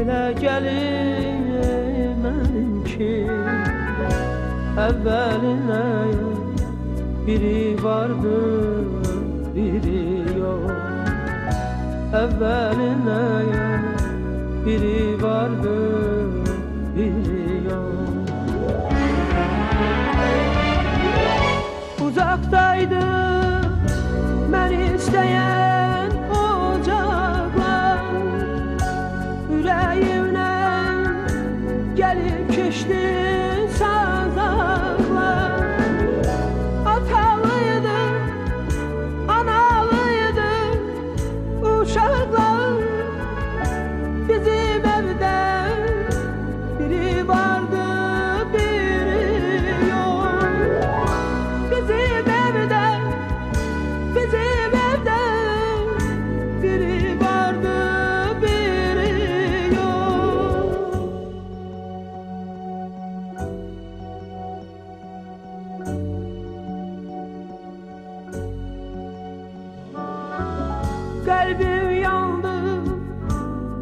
Elə gəlir mənim ki, əvvəlinə biri vardı, biri yox. Əvvəlinə biri vardı, biri yox. Uzaqdaydı məni istəyən ocaqlar, ürəyimdən gəlib keçdi sazaqlar. Atalıydı, analıydı uşaqlar, bizim evdə biri vardı, biri yox. Bizim evdə biri vardı, biri yox. Qəlbim yandı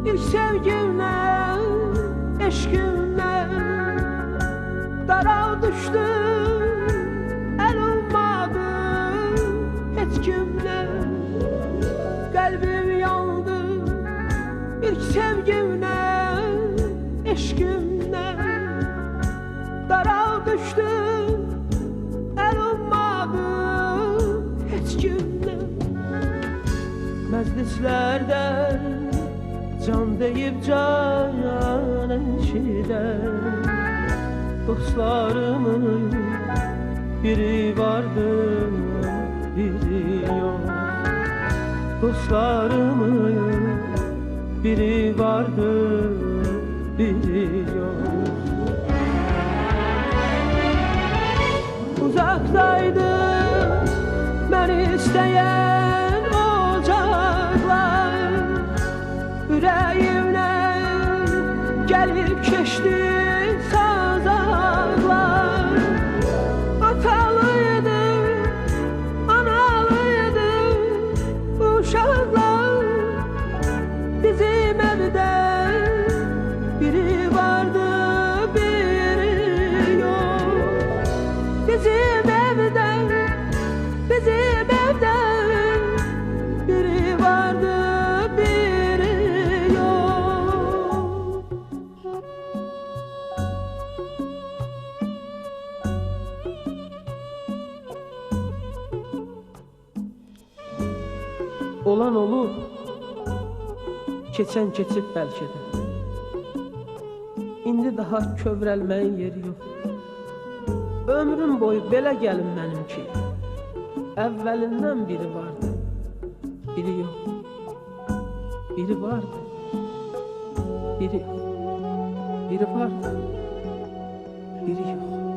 ilk sevgimlə, eşqimlə. Daral düşdü, əl olmadı heç kimlə. Qəlbim yandı ilk sevgimlə, eşqimlə. Daral düşdü, əl olmadı heç kimlə. Məclislərdə can deyib can eşidən dostlarımın biri vardı, biri yox. Dostlarımın biri vardı, biri yox. Uzaqdaydı məni istəyən ocaqlar, ürəyimdən gəlib keçdi sazaqlar. Atalıydı, analıydı uşaqlar, bizim evdə biri vardı, biri yox. Bizim evdə biri vardı, biri yox. Olan olub, keçən keçib bəlkə də. İndi daha kövrəlməyin yeri yox. Ömrüm boyu belə gəlin mənim ki, əvvəlindən biri vardı, biri yox. Biri vardı, biri yox. Biri vardı, biri yox.